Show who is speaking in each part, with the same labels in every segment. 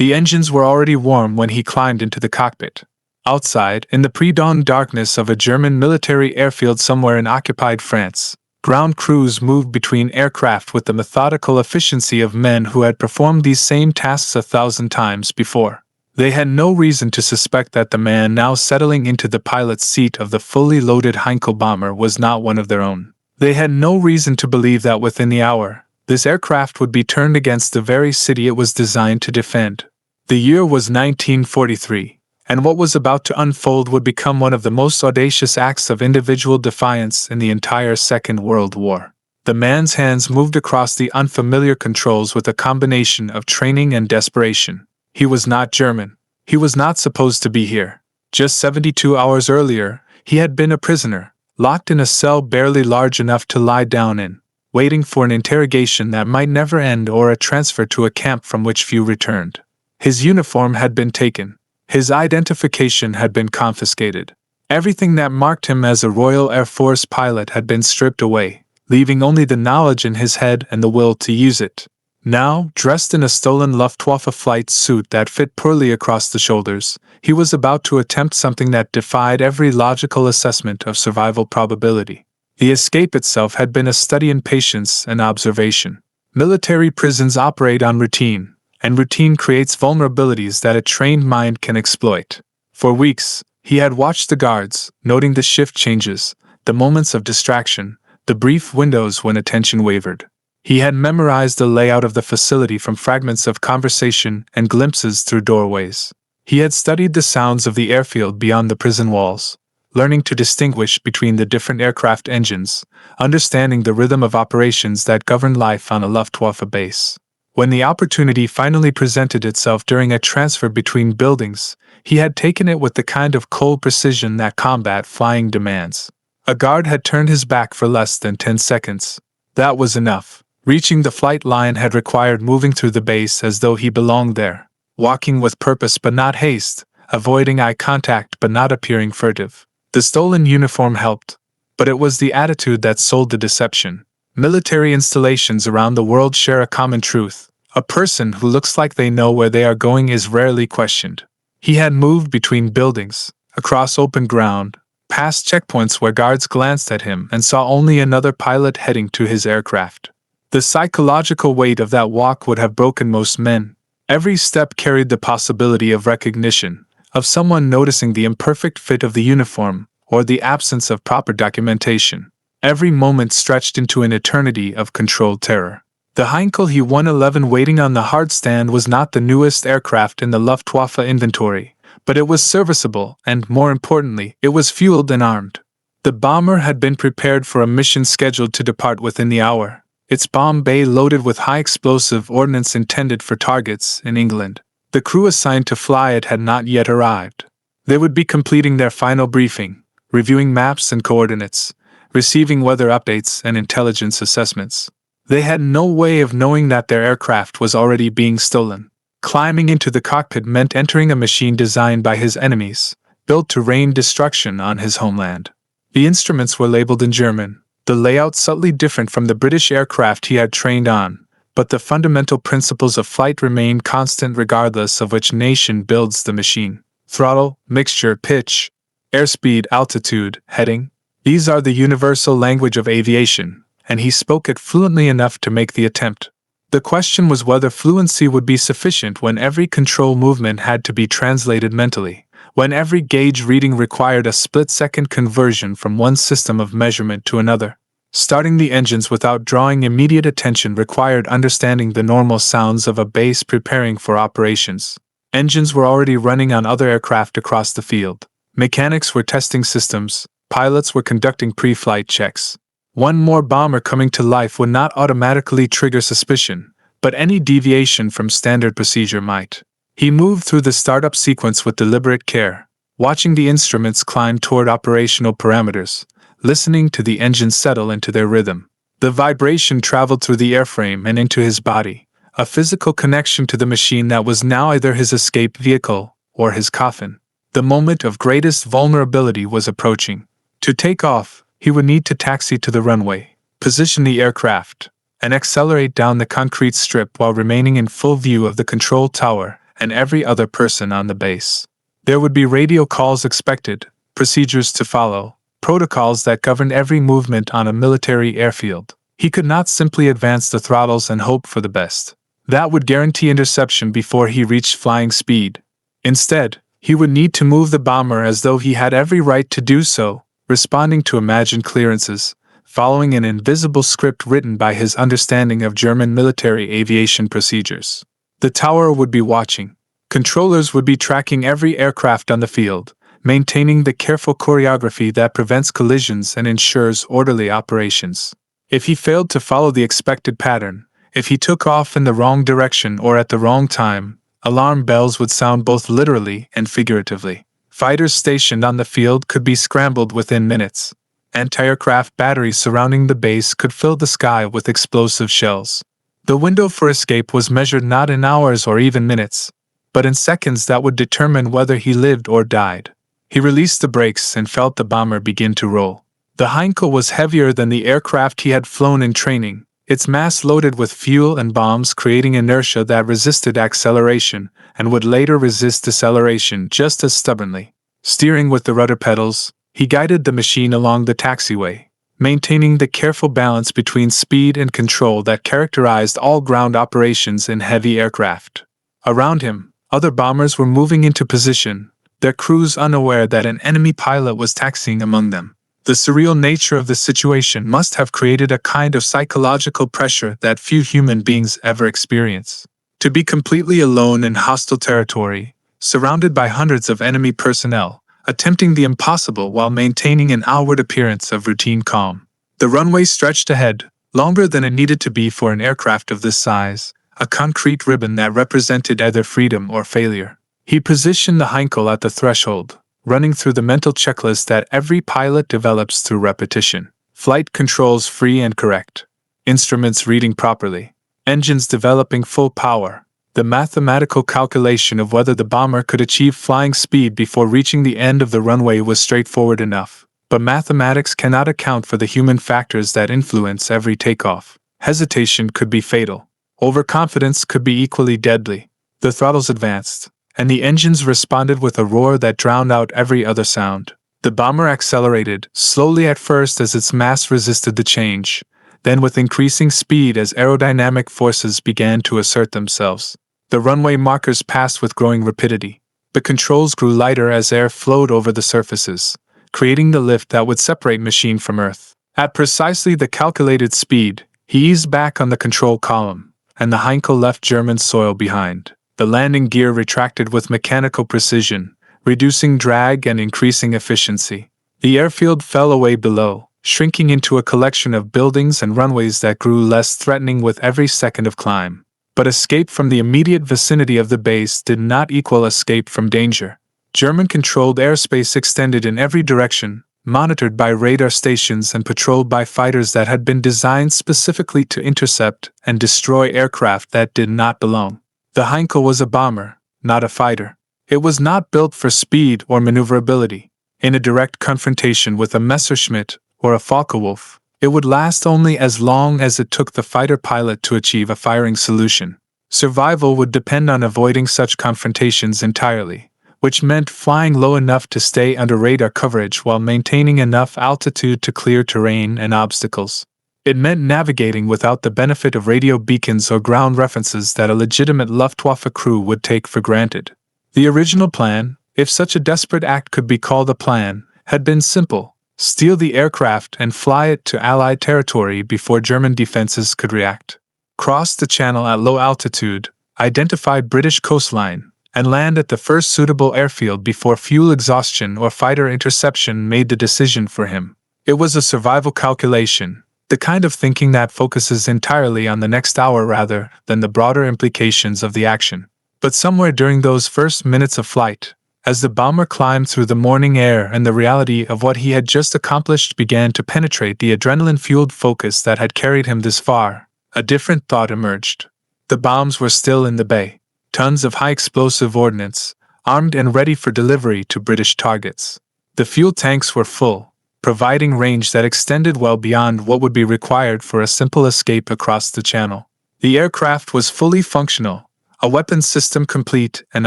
Speaker 1: The engines were already warm when he climbed into the cockpit. Outside, in the pre-dawn darkness of a German military airfield somewhere in occupied France, ground crews moved between aircraft with the methodical efficiency of men who had performed these same tasks 1,000 times before. They had no reason to suspect that the man now settling into the pilot's seat of the fully loaded Heinkel bomber was not one of their own. They had no reason to believe that within the hour, this aircraft would be turned against the very city it was designed to defend. The year was 1943, and what was about to unfold would become one of the most audacious acts of individual defiance in the entire Second World War. The man's hands moved across the unfamiliar controls with a combination of training and desperation. He was not German. He was not supposed to be here. Just 72 hours earlier, he had been a prisoner, locked in a cell barely large enough to lie down in, waiting for an interrogation that might never end or a transfer to a camp from which few returned. His uniform had been taken. His identification had been confiscated. Everything that marked him as a Royal Air Force pilot had been stripped away, leaving only the knowledge in his head and the will to use it. Now, dressed in a stolen Luftwaffe flight suit that fit poorly across the shoulders, he was about to attempt something that defied every logical assessment of survival probability. The escape itself had been a study in patience and observation. Military prisons operate on routine, and routine creates vulnerabilities that a trained mind can exploit. For weeks, he had watched the guards, noting the shift changes, the moments of distraction, the brief windows when attention wavered. He had memorized the layout of the facility from fragments of conversation and glimpses through doorways. He had studied the sounds of the airfield beyond the prison walls, learning to distinguish between the different aircraft engines, understanding the rhythm of operations that governed life on a Luftwaffe base. When the opportunity finally presented itself during a transfer between buildings, he had taken it with the kind of cold precision that combat flying demands. A guard had turned his back for less than 10 seconds. That was enough. Reaching the flight line had required moving through the base as though he belonged there, walking with purpose but not haste, avoiding eye contact but not appearing furtive. The stolen uniform helped, but it was the attitude that sold the deception. Military installations around the world share a common truth. A person who looks like they know where they are going is rarely questioned. He had moved between buildings, across open ground, past checkpoints where guards glanced at him and saw only another pilot heading to his aircraft. The psychological weight of that walk would have broken most men. Every step carried the possibility of recognition, of someone noticing the imperfect fit of the uniform or the absence of proper documentation. Every moment stretched into an eternity of controlled terror. The Heinkel He-111 waiting on the hard stand was not the newest aircraft in the Luftwaffe inventory, but it was serviceable and, more importantly, it was fueled and armed. The bomber had been prepared for a mission scheduled to depart within the hour, its bomb bay loaded with high-explosive ordnance intended for targets in England. The crew assigned to fly it had not yet arrived. They would be completing their final briefing, reviewing maps and coordinates, receiving weather updates and intelligence assessments. They had no way of knowing that their aircraft was already being stolen. Climbing into the cockpit meant entering a machine designed by his enemies, built to rain destruction on his homeland. The instruments were labeled in German, the layout subtly different from the British aircraft he had trained on, but the fundamental principles of flight remained constant regardless of which nation builds the machine. Throttle, mixture, pitch, airspeed, altitude, heading. These are the universal language of aviation, and he spoke it fluently enough to make the attempt. The question was whether fluency would be sufficient when every control movement had to be translated mentally, when every gauge reading required a split-second conversion from one system of measurement to another. Starting the engines without drawing immediate attention required understanding the normal sounds of a base preparing for operations. Engines were already running on other aircraft across the field. Mechanics were testing systems. Pilots were conducting pre-flight checks. One more bomber coming to life would not automatically trigger suspicion, but any deviation from standard procedure might. He moved through the startup sequence with deliberate care, watching the instruments climb toward operational parameters, listening to the engines settle into their rhythm. The vibration traveled through the airframe and into his body, a physical connection to the machine that was now either his escape vehicle or his coffin. The moment of greatest vulnerability was approaching. To take off, he would need to taxi to the runway, position the aircraft, and accelerate down the concrete strip while remaining in full view of the control tower and every other person on the base. There would be radio calls expected, procedures to follow, protocols that governed every movement on a military airfield. He could not simply advance the throttles and hope for the best. That would guarantee interception before he reached flying speed. Instead, he would need to move the bomber as though he had every right to do so, responding to imagined clearances, following an invisible script written by his understanding of German military aviation procedures. The tower would be watching. Controllers would be tracking every aircraft on the field, maintaining the careful choreography that prevents collisions and ensures orderly operations. If he failed to follow the expected pattern, if he took off in the wrong direction or at the wrong time, alarm bells would sound both literally and figuratively. Fighters stationed on the field could be scrambled within minutes. Anti-aircraft batteries surrounding the base could fill the sky with explosive shells. The window for escape was measured not in hours or even minutes, but in seconds that would determine whether he lived or died. He released the brakes and felt the bomber begin to roll. The Heinkel was heavier than the aircraft he had flown in training, its mass loaded with fuel and bombs creating inertia that resisted acceleration and would later resist deceleration just as stubbornly. Steering with the rudder pedals, he guided the machine along the taxiway, maintaining the careful balance between speed and control that characterized all ground operations in heavy aircraft. Around him, other bombers were moving into position, their crews unaware that an enemy pilot was taxiing among them. The surreal nature of the situation must have created a kind of psychological pressure that few human beings ever experience. To be completely alone in hostile territory, surrounded by hundreds of enemy personnel, attempting the impossible while maintaining an outward appearance of routine calm. The runway stretched ahead, longer than it needed to be for an aircraft of this size, a concrete ribbon that represented either freedom or failure. He positioned the Heinkel at the threshold, running through the mental checklist that every pilot develops through repetition. Flight controls free and correct. Instruments reading properly. Engines developing full power. The mathematical calculation of whether the bomber could achieve flying speed before reaching the end of the runway was straightforward enough. But mathematics cannot account for the human factors that influence every takeoff. Hesitation could be fatal. Overconfidence could be equally deadly. The throttles advanced, and the engines responded with a roar that drowned out every other sound. The bomber accelerated, slowly at first as its mass resisted the change, then with increasing speed as aerodynamic forces began to assert themselves. The runway markers passed with growing rapidity. The controls grew lighter as air flowed over the surfaces, creating the lift that would separate machine from Earth. At precisely the calculated speed, he eased back on the control column, and the Heinkel left German soil behind. The landing gear retracted with mechanical precision, reducing drag and increasing efficiency. The airfield fell away below, shrinking into a collection of buildings and runways that grew less threatening with every second of climb. But escape from the immediate vicinity of the base did not equal escape from danger. German-controlled airspace extended in every direction, monitored by radar stations and patrolled by fighters that had been designed specifically to intercept and destroy aircraft that did not belong. The Heinkel was a bomber, not a fighter. It was not built for speed or maneuverability. In a direct confrontation with a Messerschmitt or a Focke-Wulf, it would last only as long as it took the fighter pilot to achieve a firing solution. Survival would depend on avoiding such confrontations entirely, which meant flying low enough to stay under radar coverage while maintaining enough altitude to clear terrain and obstacles. It meant navigating without the benefit of radio beacons or ground references that a legitimate Luftwaffe crew would take for granted. The original plan, if such a desperate act could be called a plan, had been simple: steal the aircraft and fly it to Allied territory before German defenses could react. Cross the channel at low altitude, identify British coastline, and land at the first suitable airfield before fuel exhaustion or fighter interception made the decision for him. It was a survival calculation, the kind of thinking that focuses entirely on the next hour rather than the broader implications of the action. But somewhere during those first minutes of flight, as the bomber climbed through the morning air and the reality of what he had just accomplished began to penetrate the adrenaline-fueled focus that had carried him this far, a different thought emerged. The bombs were still in the bay, tons of high-explosive ordnance, armed and ready for delivery to British targets. The fuel tanks were full, providing range that extended well beyond what would be required for a simple escape across the channel. The aircraft was fully functional, a weapons system complete and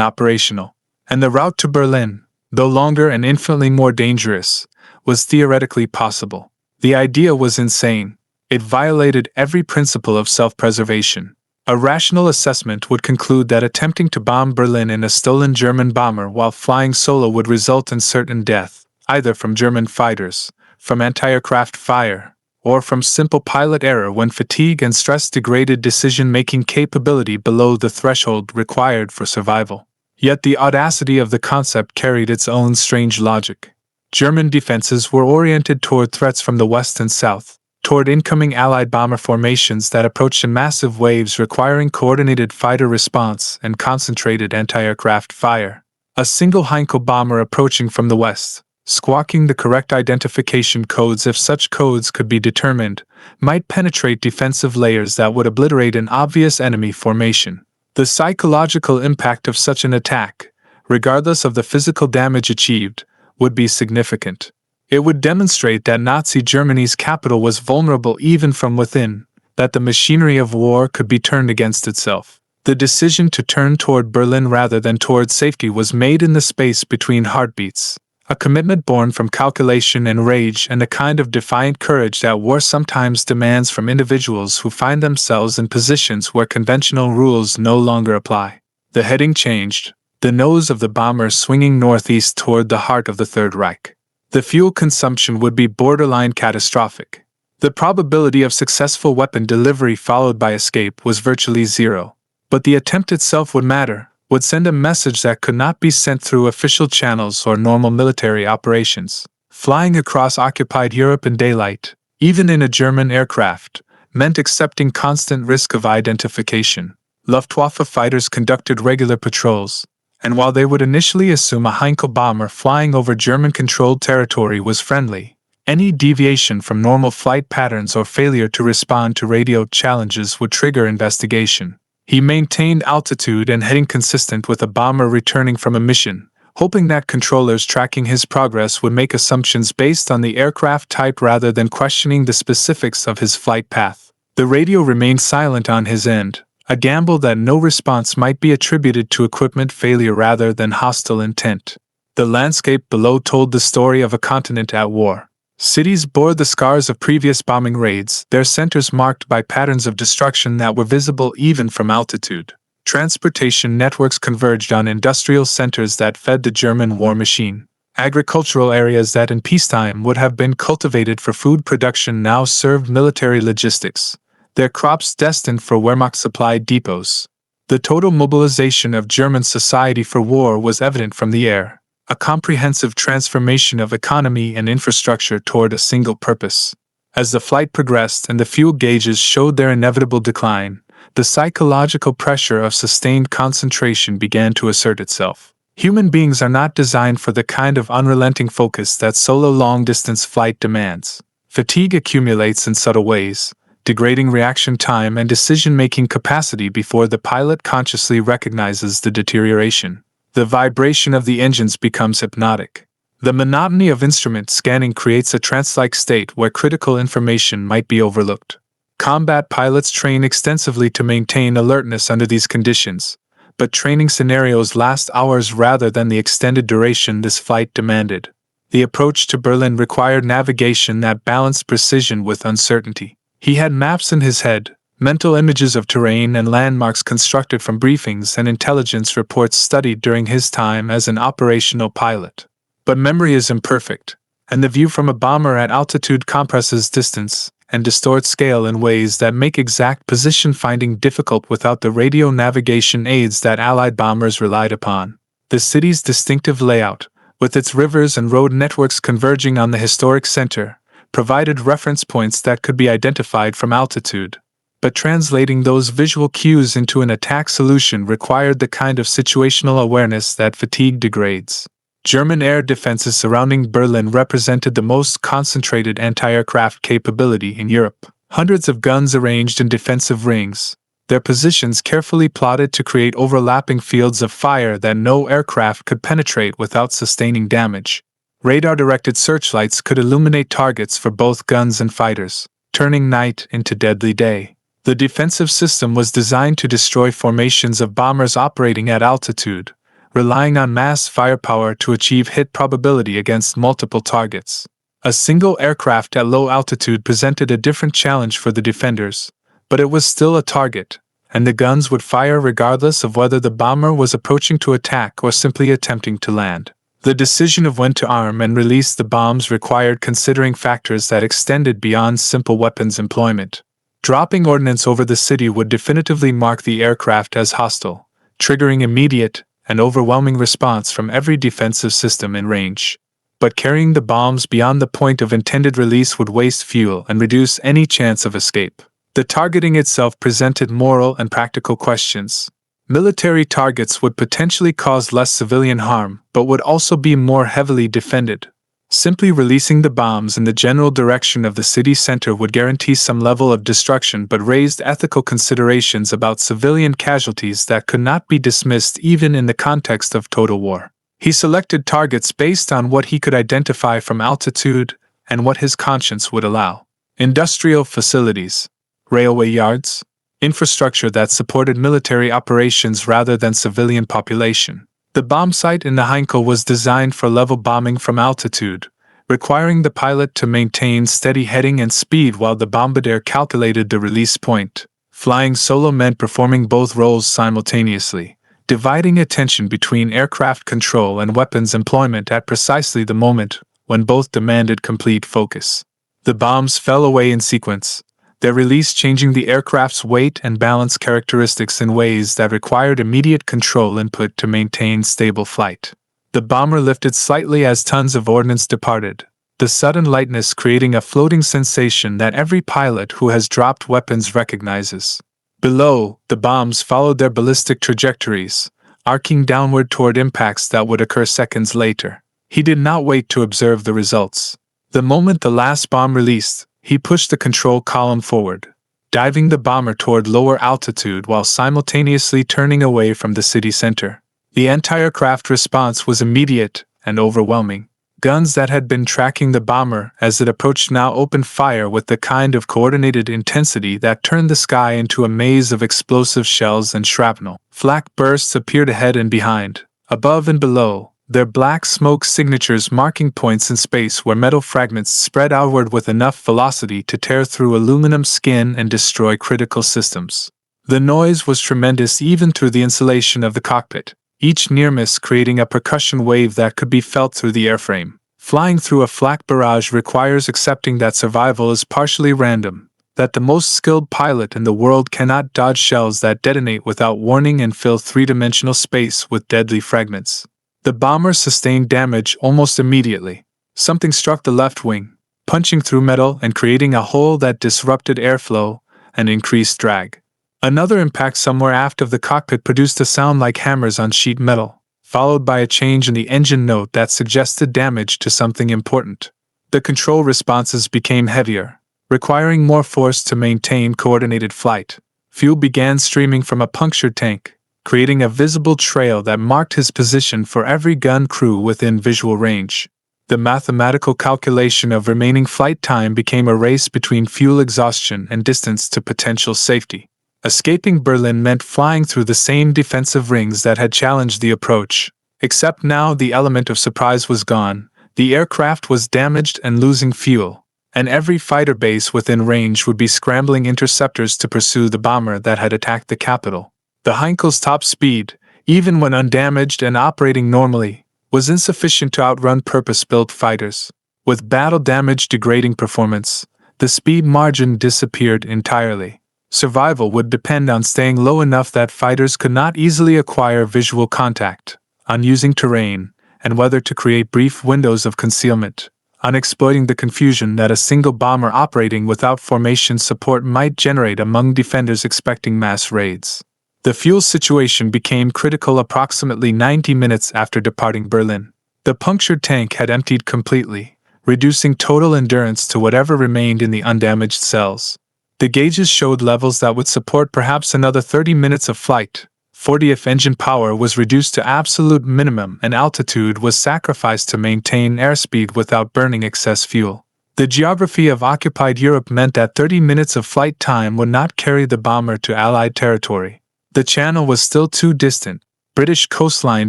Speaker 1: operational. And the route to Berlin, though longer and infinitely more dangerous, was theoretically possible. The idea was insane. It violated every principle of self-preservation. A rational assessment would conclude that attempting to bomb Berlin in a stolen German bomber while flying solo would result in certain death, either from German fighters, from anti-aircraft fire, or from simple pilot error when fatigue and stress degraded decision-making capability below the threshold required for survival. Yet the audacity of the concept carried its own strange logic. German defenses were oriented toward threats from the west and south, toward incoming Allied bomber formations that approached in massive waves requiring coordinated fighter response and concentrated anti-aircraft fire. A single Heinkel bomber approaching from the west, squawking the correct identification codes if such codes could be determined, might penetrate defensive layers that would obliterate an obvious enemy formation. The psychological impact of such an attack, regardless of the physical damage achieved, would be significant. It would demonstrate that Nazi Germany's capital was vulnerable even from within, that the machinery of war could be turned against itself. The decision to turn toward Berlin rather than toward safety was made in the space between heartbeats, a commitment born from calculation and rage and a kind of defiant courage that war sometimes demands from individuals who find themselves in positions where conventional rules no longer apply. The heading changed, the nose of the bomber swinging northeast toward the heart of the Third Reich. The fuel consumption would be borderline catastrophic. The probability of successful weapon delivery followed by escape was virtually zero. But the attempt itself would matter, would send a message that could not be sent through official channels or normal military operations. Flying across occupied Europe in daylight, even in a German aircraft, meant accepting constant risk of identification. Luftwaffe fighters conducted regular patrols, and while they would initially assume a Heinkel bomber flying over German-controlled territory was friendly, any deviation from normal flight patterns or failure to respond to radio challenges would trigger investigation. He maintained altitude and heading consistent with a bomber returning from a mission, hoping that controllers tracking his progress would make assumptions based on the aircraft type rather than questioning the specifics of his flight path. The radio remained silent on his end, a gamble that no response might be attributed to equipment failure rather than hostile intent. The landscape below told the story of a continent at war. Cities bore the scars of previous bombing raids, their centers marked by patterns of destruction that were visible even from altitude. Transportation networks converged on industrial centers that fed the German war machine. Agricultural areas that in peacetime would have been cultivated for food production now served military logistics, their crops destined for Wehrmacht-supplied depots. The total mobilization of German society for war was evident from the air, a comprehensive transformation of economy and infrastructure toward a single purpose. As the flight progressed and the fuel gauges showed their inevitable decline, the psychological pressure of sustained concentration began to assert itself. Human beings are not designed for the kind of unrelenting focus that solo long-distance flight demands. Fatigue accumulates in subtle ways, degrading reaction time and decision-making capacity before the pilot consciously recognizes the deterioration. The vibration of the engines becomes hypnotic. The monotony of instrument scanning creates a trance-like state where critical information might be overlooked. Combat pilots train extensively to maintain alertness under these conditions, but training scenarios last hours rather than the extended duration this flight demanded. The approach to Berlin required navigation that balanced precision with uncertainty. He had maps in his head, mental images of terrain and landmarks constructed from briefings and intelligence reports studied during his time as an operational pilot. But memory is imperfect, and the view from a bomber at altitude compresses distance and distorts scale in ways that make exact position finding difficult without the radio navigation aids that Allied bombers relied upon. The city's distinctive layout, with its rivers and road networks converging on the historic center, provided reference points that could be identified from altitude. But translating those visual cues into an attack solution required the kind of situational awareness that fatigue degrades. German air defenses surrounding Berlin represented the most concentrated anti-aircraft capability in Europe. Hundreds of guns arranged in defensive rings, their positions carefully plotted to create overlapping fields of fire that no aircraft could penetrate without sustaining damage. Radar-directed searchlights could illuminate targets for both guns and fighters, turning night into deadly day. The defensive system was designed to destroy formations of bombers operating at altitude, relying on mass firepower to achieve hit probability against multiple targets. A single aircraft at low altitude presented a different challenge for the defenders, but it was still a target, and the guns would fire regardless of whether the bomber was approaching to attack or simply attempting to land. The decision of when to arm and release the bombs required considering factors that extended beyond simple weapons employment. Dropping ordnance over the city would definitively mark the aircraft as hostile, triggering immediate and overwhelming response from every defensive system in range. But carrying the bombs beyond the point of intended release would waste fuel and reduce any chance of escape. The targeting itself presented moral and practical questions. Military targets would potentially cause less civilian harm, but would also be more heavily defended. Simply releasing the bombs in the general direction of the city center would guarantee some level of destruction but raised ethical considerations about civilian casualties that could not be dismissed even in the context of total war. He selected targets based on what he could identify from altitude and what his conscience would allow. Industrial facilities, railway yards, infrastructure that supported military operations rather than civilian population. The bomb site in the Heinkel was designed for level bombing from altitude, requiring the pilot to maintain steady heading and speed while the bombardier calculated the release point. Flying solo meant performing both roles simultaneously, dividing attention between aircraft control and weapons employment at precisely the moment when both demanded complete focus. The bombs fell away in sequence, their release changing the aircraft's weight and balance characteristics in ways that required immediate control input to maintain stable flight. The bomber lifted slightly as tons of ordnance departed, the sudden lightness creating a floating sensation that every pilot who has dropped weapons recognizes. Below, the bombs followed their ballistic trajectories, arcing downward toward impacts that would occur seconds later. He did not wait to observe the results. The moment the last bomb released, he pushed the control column forward, diving the bomber toward lower altitude while simultaneously turning away from the city center. The anti-aircraft response was immediate and overwhelming. Guns that had been tracking the bomber as it approached now opened fire with the kind of coordinated intensity that turned the sky into a maze of explosive shells and shrapnel. Flak bursts appeared ahead and behind, above and below, their black smoke signatures marking points in space where metal fragments spread outward with enough velocity to tear through aluminum skin and destroy critical systems. The noise was tremendous even through the insulation of the cockpit, each near miss creating a percussion wave that could be felt through the airframe. Flying through a flak barrage requires accepting that survival is partially random, that the most skilled pilot in the world cannot dodge shells that detonate without warning and fill three-dimensional space with deadly fragments. The bomber sustained damage almost immediately. Something struck the left wing, punching through metal and creating a hole that disrupted airflow and increased drag. Another impact somewhere aft of the cockpit produced a sound like hammers on sheet metal, followed by a change in the engine note that suggested damage to something important. The control responses became heavier, requiring more force to maintain coordinated flight. Fuel began streaming from a punctured tank, creating a visible trail that marked his position for every gun crew within visual range. The mathematical calculation of remaining flight time became a race between fuel exhaustion and distance to potential safety. Escaping Berlin meant flying through the same defensive rings that had challenged the approach, except now the element of surprise was gone, the aircraft was damaged and losing fuel, and every fighter base within range would be scrambling interceptors to pursue the bomber that had attacked the capital. The Heinkel's top speed, even when undamaged and operating normally, was insufficient to outrun purpose-built fighters. With battle damage degrading performance, the speed margin disappeared entirely. Survival would depend on staying low enough that fighters could not easily acquire visual contact, on using terrain and weather to create brief windows of concealment, on exploiting the confusion that a single bomber operating without formation support might generate among defenders expecting mass raids. The fuel situation became critical approximately 90 minutes after departing Berlin. The punctured tank had emptied completely, reducing total endurance to whatever remained in the undamaged cells. The gauges showed levels that would support perhaps another 30 minutes of flight. 40 if engine power was reduced to absolute minimum and altitude was sacrificed to maintain airspeed without burning excess fuel. The geography of occupied Europe meant that 30 minutes of flight time would not carry the bomber to Allied territory. The Channel was still too distant, British coastline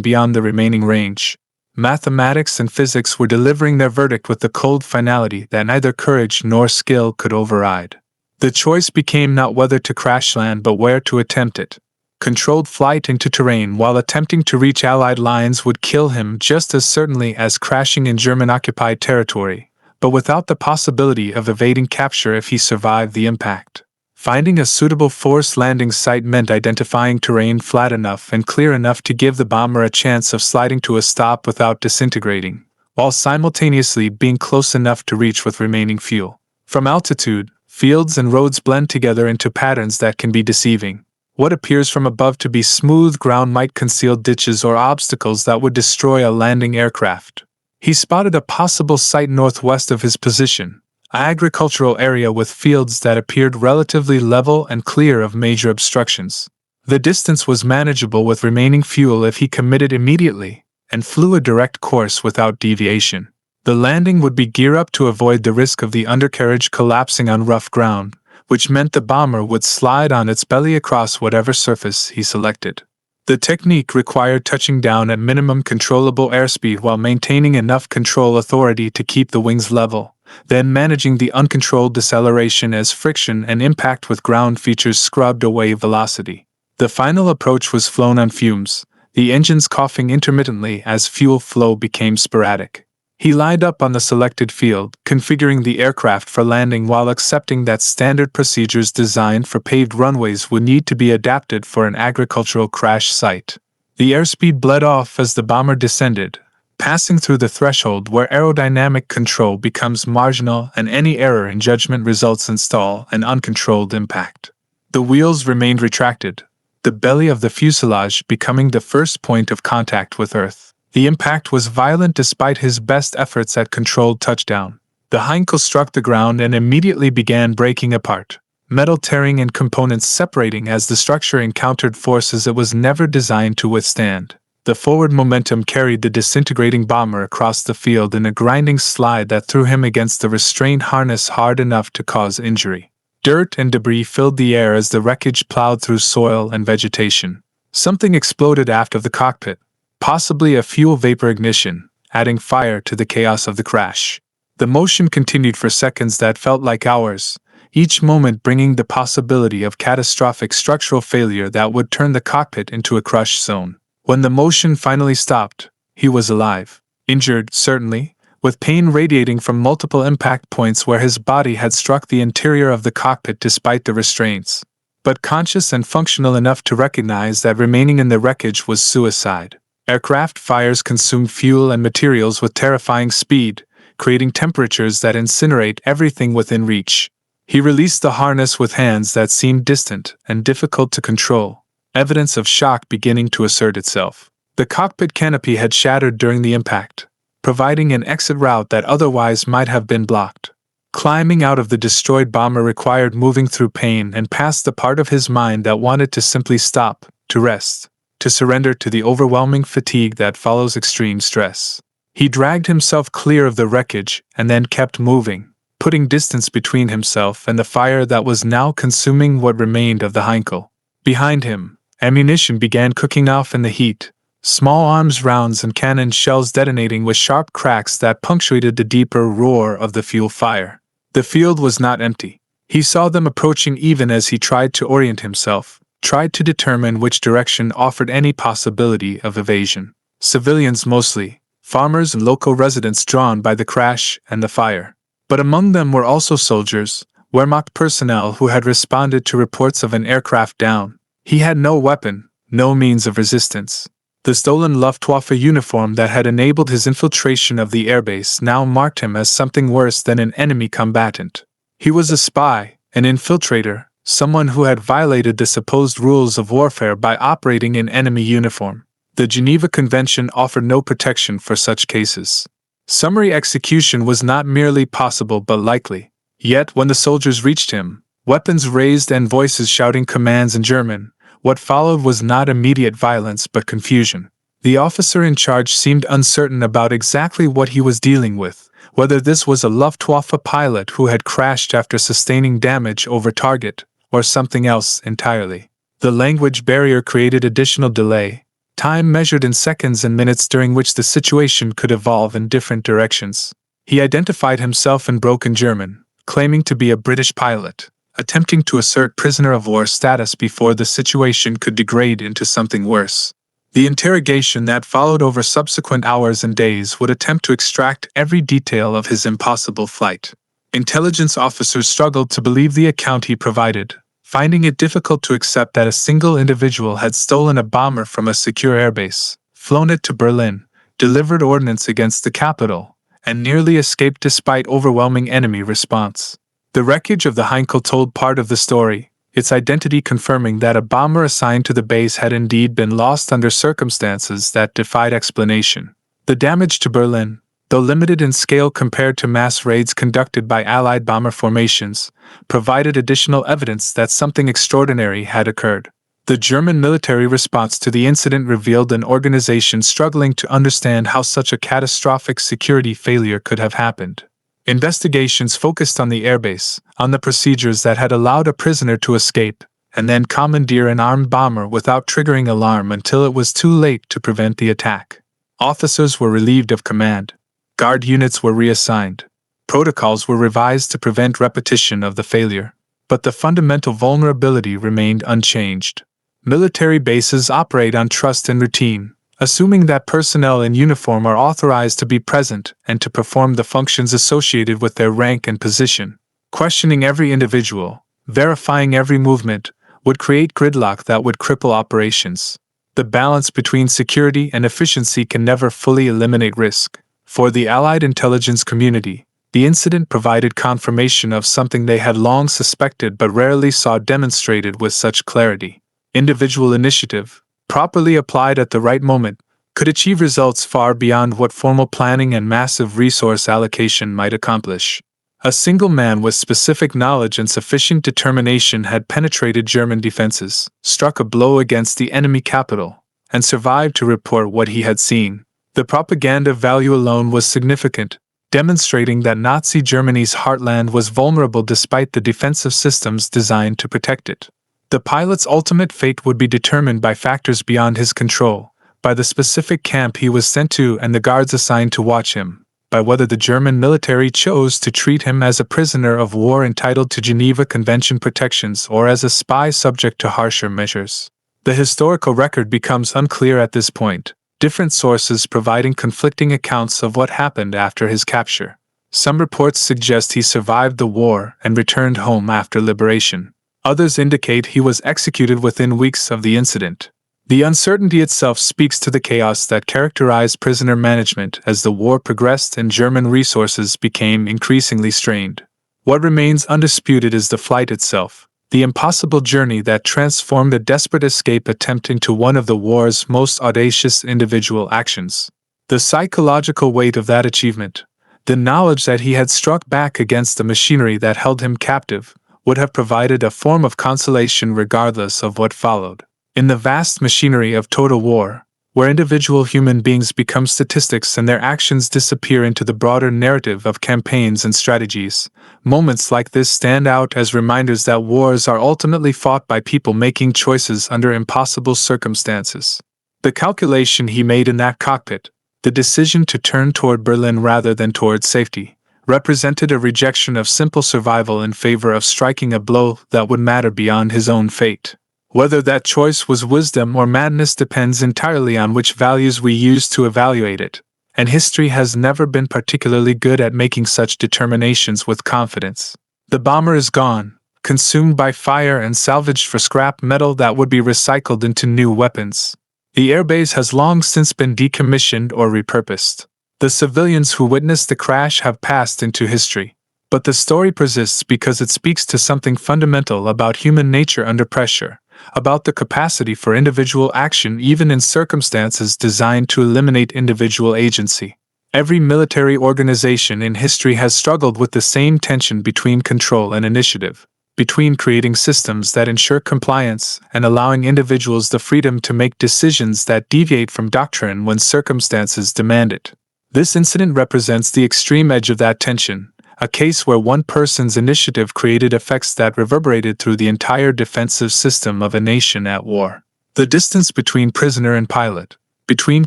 Speaker 1: beyond the remaining range. Mathematics and physics were delivering their verdict with the cold finality that neither courage nor skill could override. The choice became not whether to crash land but where to attempt it. Controlled flight into terrain while attempting to reach Allied lines would kill him just as certainly as crashing in German-occupied territory, but without the possibility of evading capture if he survived the impact. Finding a suitable forced landing site meant identifying terrain flat enough and clear enough to give the bomber a chance of sliding to a stop without disintegrating, while simultaneously being close enough to reach with remaining fuel. From altitude, fields and roads blend together into patterns that can be deceiving. What appears from above to be smooth ground might conceal ditches or obstacles that would destroy a landing aircraft. He spotted a possible site northwest of his position, an agricultural area with fields that appeared relatively level and clear of major obstructions. The distance was manageable with remaining fuel if he committed immediately, and flew a direct course without deviation. The landing would be gear up to avoid the risk of the undercarriage collapsing on rough ground, which meant the bomber would slide on its belly across whatever surface he selected. The technique required touching down at minimum controllable airspeed while maintaining enough control authority to keep the wings level, then managing the uncontrolled deceleration as friction and impact with ground features scrubbed away velocity. The final approach was flown on fumes, the engines coughing intermittently as fuel flow became sporadic. He lined up on the selected field, configuring the aircraft for landing while accepting that standard procedures designed for paved runways would need to be adapted for an agricultural crash site. The airspeed bled off as the bomber descended, passing through the threshold where aerodynamic control becomes marginal and any error in judgment results in stall and uncontrolled impact. The wheels remained retracted, the belly of the fuselage becoming the first point of contact with Earth. The impact was violent despite his best efforts at controlled touchdown. The Heinkel struck the ground and immediately began breaking apart, metal tearing and components separating as the structure encountered forces it was never designed to withstand. The forward momentum carried the disintegrating bomber across the field in a grinding slide that threw him against the restraint harness hard enough to cause injury. Dirt and debris filled the air as the wreckage plowed through soil and vegetation. Something exploded aft of the cockpit, possibly a fuel vapor ignition, adding fire to the chaos of the crash. The motion continued for seconds that felt like hours, each moment bringing the possibility of catastrophic structural failure that would turn the cockpit into a crush zone. When the motion finally stopped, he was alive. Injured, certainly, with pain radiating from multiple impact points where his body had struck the interior of the cockpit despite the restraints, but conscious and functional enough to recognize that remaining in the wreckage was suicide. Aircraft fires consumed fuel and materials with terrifying speed, creating temperatures that incinerate everything within reach. He released the harness with hands that seemed distant and difficult to control, evidence of shock beginning to assert itself. The cockpit canopy had shattered during the impact, providing an exit route that otherwise might have been blocked. Climbing out of the destroyed bomber required moving through pain and past the part of his mind that wanted to simply stop, to rest, to surrender to the overwhelming fatigue that follows extreme stress. He dragged himself clear of the wreckage and then kept moving, putting distance between himself and the fire that was now consuming what remained of the Heinkel. Behind him, ammunition began cooking off in the heat, small arms rounds and cannon shells detonating with sharp cracks that punctuated the deeper roar of the fuel fire. The field was not empty. He saw them approaching even as he tried to orient himself, tried to determine which direction offered any possibility of evasion. Civilians mostly, farmers and local residents drawn by the crash and the fire. But among them were also soldiers, Wehrmacht personnel who had responded to reports of an aircraft down. He had no weapon, no means of resistance. The stolen Luftwaffe uniform that had enabled his infiltration of the airbase now marked him as something worse than an enemy combatant. He was a spy, an infiltrator, someone who had violated the supposed rules of warfare by operating in enemy uniform. The Geneva Convention offered no protection for such cases. Summary execution was not merely possible but likely. Yet when the soldiers reached him, weapons raised and voices shouting commands in German, what followed was not immediate violence but confusion. The officer in charge seemed uncertain about exactly what he was dealing with, whether this was a Luftwaffe pilot who had crashed after sustaining damage over target, or something else entirely. The language barrier created additional delay, time measured in seconds and minutes during which the situation could evolve in different directions. He identified himself in broken German, claiming to be a British pilot, attempting to assert prisoner of war status before the situation could degrade into something worse. The interrogation that followed over subsequent hours and days would attempt to extract every detail of his impossible flight. Intelligence officers struggled to believe the account he provided, finding it difficult to accept that a single individual had stolen a bomber from a secure airbase, flown it to Berlin, delivered ordnance against the capital, and nearly escaped despite overwhelming enemy response. The wreckage of the Heinkel told part of the story, its identity confirming that a bomber assigned to the base had indeed been lost under circumstances that defied explanation. The damage to Berlin, though limited in scale compared to mass raids conducted by Allied bomber formations, provided additional evidence that something extraordinary had occurred. The German military response to the incident revealed an organization struggling to understand how such a catastrophic security failure could have happened. Investigations focused on the airbase, on the procedures that had allowed a prisoner to escape, and then commandeer an armed bomber without triggering alarm until it was too late to prevent the attack. Officers were relieved of command. Guard units were reassigned. Protocols were revised to prevent repetition of the failure. But the fundamental vulnerability remained unchanged. Military bases operate on trust and routine, assuming that personnel in uniform are authorized to be present and to perform the functions associated with their rank and position. Questioning every individual, verifying every movement, would create gridlock that would cripple operations. The balance between security and efficiency can never fully eliminate risk. For the Allied intelligence community, the incident provided confirmation of something they had long suspected but rarely saw demonstrated with such clarity. Individual initiative, properly applied at the right moment, could achieve results far beyond what formal planning and massive resource allocation might accomplish. A single man with specific knowledge and sufficient determination had penetrated German defenses, struck a blow against the enemy capital, and survived to report what he had seen. The propaganda value alone was significant, demonstrating that Nazi Germany's heartland was vulnerable despite the defensive systems designed to protect it. The pilot's ultimate fate would be determined by factors beyond his control, by the specific camp he was sent to and the guards assigned to watch him, by whether the German military chose to treat him as a prisoner of war entitled to Geneva Convention protections or as a spy subject to harsher measures. The historical record becomes unclear at this point, different sources providing conflicting accounts of what happened after his capture. Some reports suggest he survived the war and returned home after liberation. Others indicate he was executed within weeks of the incident. The uncertainty itself speaks to the chaos that characterized prisoner management as the war progressed and German resources became increasingly strained. What remains undisputed is the flight itself, the impossible journey that transformed a desperate escape attempt into one of the war's most audacious individual actions. The psychological weight of that achievement, the knowledge that he had struck back against the machinery that held him captive, would have provided a form of consolation regardless of what followed. In the vast machinery of total war, where individual human beings become statistics and their actions disappear into the broader narrative of campaigns and strategies, moments like this stand out as reminders that wars are ultimately fought by people making choices under impossible circumstances. The calculation he made in that cockpit, the decision to turn toward Berlin rather than toward safety, represented a rejection of simple survival in favor of striking a blow that would matter beyond his own fate. Whether that choice was wisdom or madness depends entirely on which values we use to evaluate it, and history has never been particularly good at making such determinations with confidence. The bomber is gone, consumed by fire and salvaged for scrap metal that would be recycled into new weapons. The airbase has long since been decommissioned or repurposed. The civilians who witnessed the crash have passed into history. But the story persists because it speaks to something fundamental about human nature under pressure, about the capacity for individual action even in circumstances designed to eliminate individual agency. Every military organization in history has struggled with the same tension between control and initiative, between creating systems that ensure compliance and allowing individuals the freedom to make decisions that deviate from doctrine when circumstances demand it. This incident represents the extreme edge of that tension, a case where one person's initiative created effects that reverberated through the entire defensive system of a nation at war. The distance between prisoner and pilot, between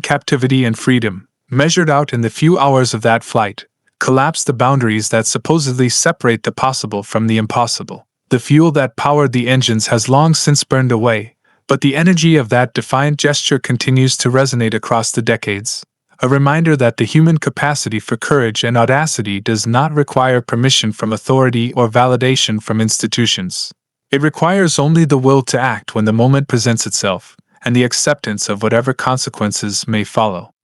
Speaker 1: captivity and freedom, measured out in the few hours of that flight, collapsed the boundaries that supposedly separate the possible from the impossible. The fuel that powered the engines has long since burned away, but the energy of that defiant gesture continues to resonate across the decades. A reminder that the human capacity for courage and audacity does not require permission from authority or validation from institutions. It requires only the will to act when the moment presents itself, and the acceptance of whatever consequences may follow.